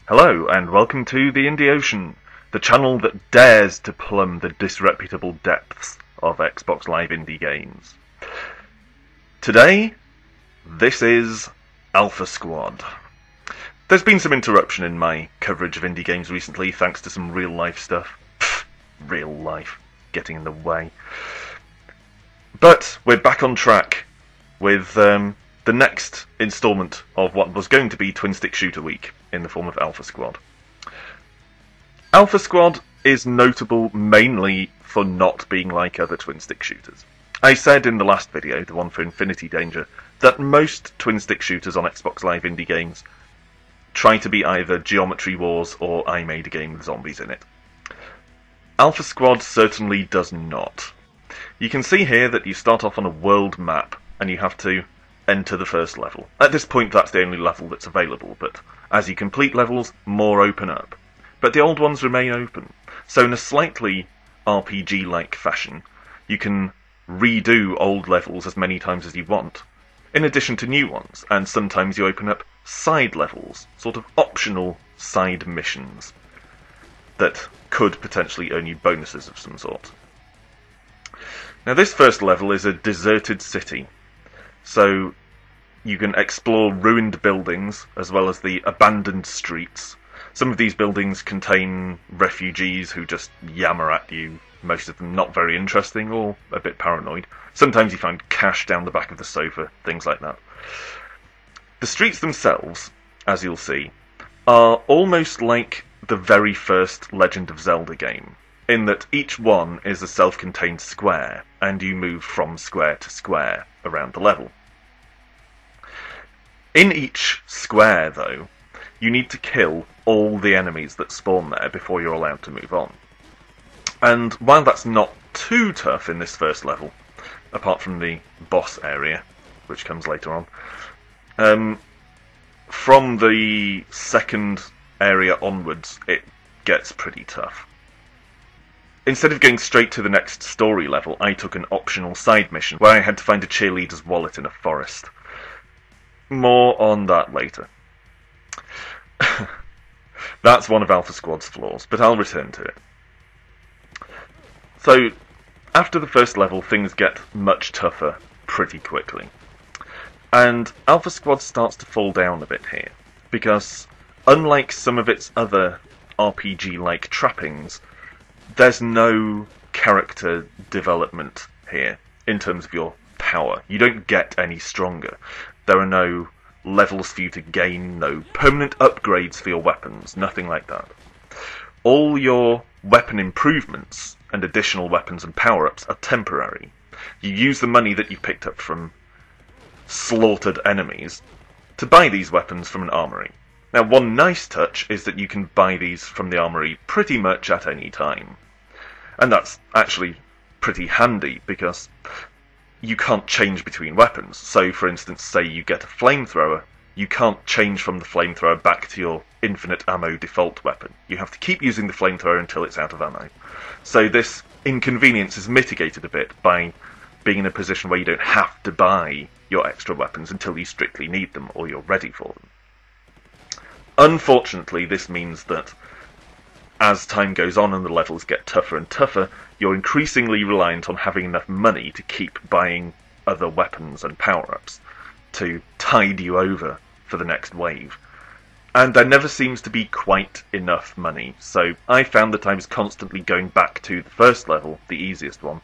Hello, and welcome to the Indie Ocean, the channel that dares to plumb the disreputable depths of Xbox Live indie games. Today, this is Alpha Squad. There's been some interruption in my coverage of indie games recently, thanks to some real-life stuff. Real life getting in the way. But we're back on track with the next instalment of what was going to be Twin Stick Shooter Week in the form of Alpha Squad. Alpha Squad is notable mainly for not being like other twin stick shooters. I said in the last video, the one for Infinity Danger, that most twin stick shooters on Xbox Live indie games try to be either Geometry Wars or I Made a Game with Zombies in it. Alpha Squad certainly does not. You can see here that you start off on a world map and you have to enter the first level. At this point that's the only level that's available, but as you complete levels, more open up. But the old ones remain open. So in a slightly RPG-like fashion, you can redo old levels as many times as you want, in addition to new ones, and sometimes you open up side levels, sort of optional side missions, that could potentially earn you bonuses of some sort. Now this first level is a deserted city, so you can explore ruined buildings as well as the abandoned streets. Some of these buildings contain refugees who just yammer at you, most of them not very interesting or a bit paranoid. Sometimes you find cash down the back of the sofa, things like that. The streets themselves, as you'll see, are almost like the very first Legend of Zelda game, in that each one is a self-contained square, and you move from square to square around the level. In each square, though, you need to kill all the enemies that spawn there before you're allowed to move on. And while that's not too tough in this first level, apart from the boss area, which comes later on, from the second area onwards, it gets pretty tough. Instead of going straight to the next story level, I took an optional side mission where I had to find a cheerleader's wallet in a forest. More on that later. That's one of Alpha Squad's flaws, but I'll return to it. So, after the first level, things get much tougher pretty quickly. And Alpha Squad starts to fall down a bit here, because unlike some of its other RPG-like trappings, there's no character development here in terms of your power. You don't get any stronger. There are no levels for you to gain, no permanent upgrades for your weapons, nothing like that. All your weapon improvements and additional weapons and power-ups are temporary. You use the money that you picked up from slaughtered enemies to buy these weapons from an armory. Now, one nice touch is that you can buy these from the armory pretty much at any time. And that's actually pretty handy, because you can't change between weapons. So, for instance, say you get a flamethrower, you can't change from the flamethrower back to your infinite ammo default weapon. You have to keep using the flamethrower until it's out of ammo. So this inconvenience is mitigated a bit by being in a position where you don't have to buy your extra weapons until you strictly need them or you're ready for them. Unfortunately, this means that as time goes on and the levels get tougher and tougher, you're increasingly reliant on having enough money to keep buying other weapons and power-ups to tide you over for the next wave. And there never seems to be quite enough money, so I found that I was constantly going back to the first level, the easiest one,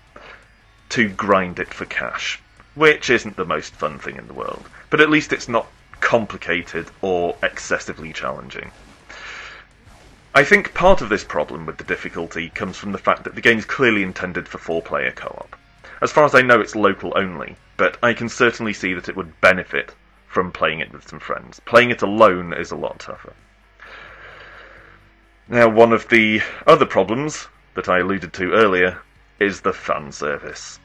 to grind it for cash, which isn't the most fun thing in the world, but at least it's not complicated or excessively challenging. I think part of this problem with the difficulty comes from the fact that the game is clearly intended for 4-player co-op. As far as I know, it's local only, but I can certainly see that it would benefit from playing it with some friends. Playing it alone is a lot tougher. Now, one of the other problems that I alluded to earlier is the fan service.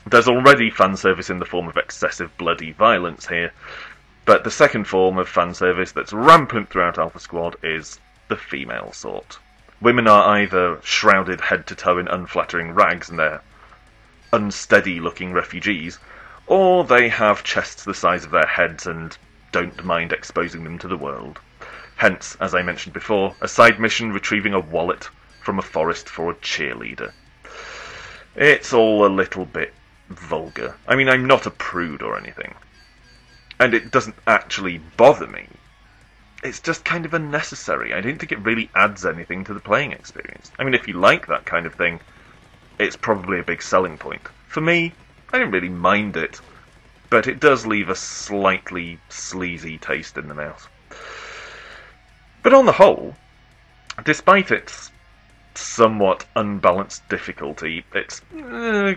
There's already fan service in the form of excessive bloody violence here, but the second form of fan service that's rampant throughout Alpha Squad is the female sort. Women are either shrouded head to toe in unflattering rags and they're unsteady-looking refugees, or they have chests the size of their heads and don't mind exposing them to the world. Hence, as I mentioned before, a side mission retrieving a wallet from a forest for a cheerleader. It's all a little bit vulgar. I mean, I'm not a prude or anything. And it doesn't actually bother me. It's just kind of unnecessary. I don't think it really adds anything to the playing experience. I mean, if you like that kind of thing, it's probably a big selling point. For me, I don't really mind it, but it does leave a slightly sleazy taste in the mouth. But on the whole, despite its somewhat unbalanced difficulty, its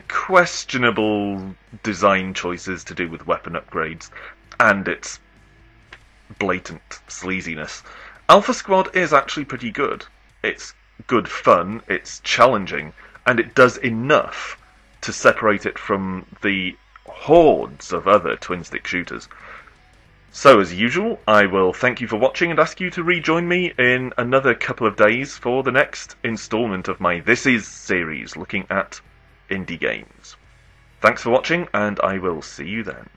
questionable design choices to do with weapon upgrades, and its blatant sleaziness, Alpha Squad is actually pretty good. It's good fun, it's challenging, and it does enough to separate it from the hordes of other twin-stick shooters. So, as usual, I will thank you for watching and ask you to rejoin me in another couple of days for the next instalment of my This Is series looking at indie games. Thanks for watching, and I will see you then.